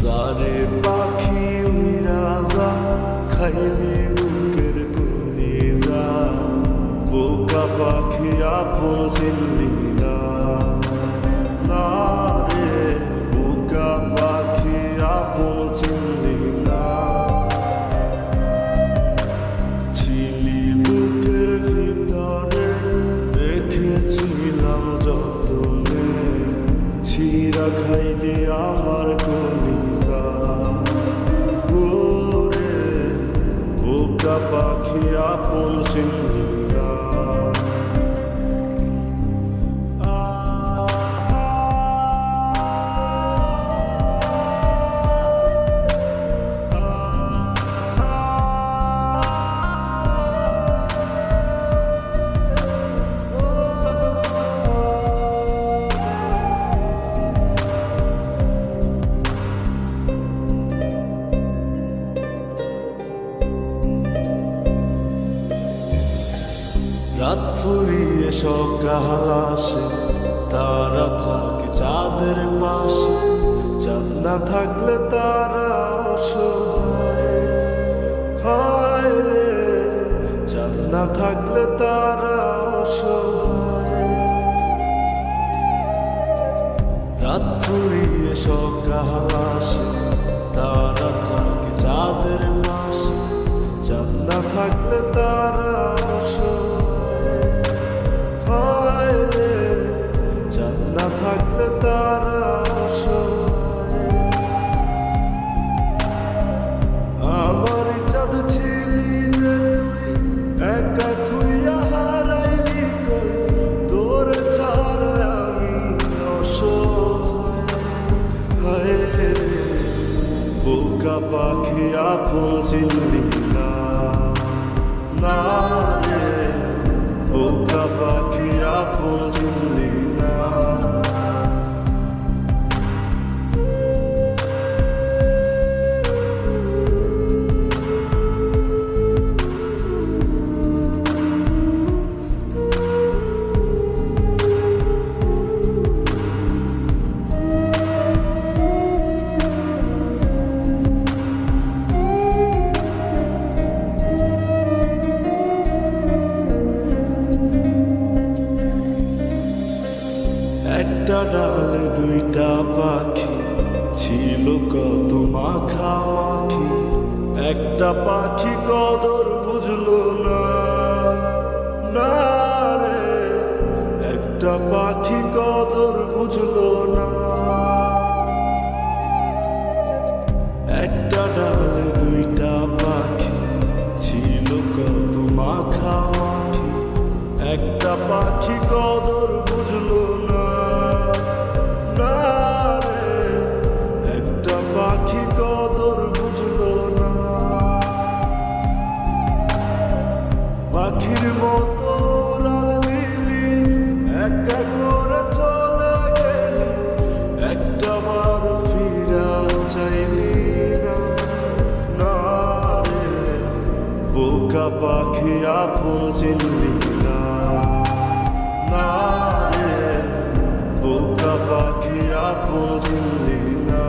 জানে পাখি উইরা যা খাইলি বুকের কলিজা বোকা পাখি আপন চিনলি না না রে বোকা পাখি আপন চিনলি না ছিলি বুকের ভিতরে রেখেছিলাম যতনে ছিঁড়া খাইলি আমার কলিজা ওরে বোকা পাখি আপন চিনলি না রাত ফুরিয়ে সকাল আসে তারা থাকে চাঁদের পাশে চাঁদ না থাকলে তারা অসহায় হায় রে চাঁদ না থাকলে তারা অসহায় রাত ফুরিয়ে সকাল আসে তারা থাকে চাঁদের পাশে চাঁদ না থাকলে তারা থাকলে তারা আমার চাঁদ ছিলি যে তুই একা থুইয়া হারাইলি কই তোর ছাড়া আমি অসহায় বোকা পাখি আপন চিনলি না না রে বোকা পাখি আপন চিনলি না একটা ডালে দুইটা পাখি ছিল কত মাখামাখি একটা পাখি কদর বুঝলো না না রে একটা পাখি কদর বুঝলো না একটা ডালে দুইটা পাখি ছিল কত মাখামাখি একটা পাখি কদর বুঝলো না পাখি কদর বুঝলো না পাখির মতো উড়াল দিলি একা করে চলে গেলি একটা বার ফিরা চাইলি না রে বোকা পাখি আপন চিনলি না না রে বোকা পাখি আপন চিনলি না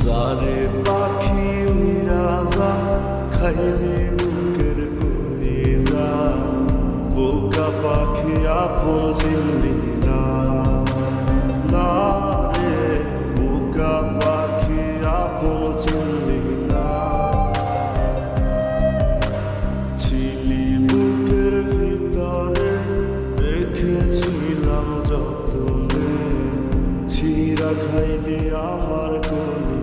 জানে পাখি উইরা যা খাইলি বুকের কলিজা বোকা পাখি আপন চিনলি না না রে বোকা পাখি আপন চিনলি না ছিলি বুকের ভিতরে রেখেছিলাম যতনে ছিঁড়া খাইলি আমার কলিজা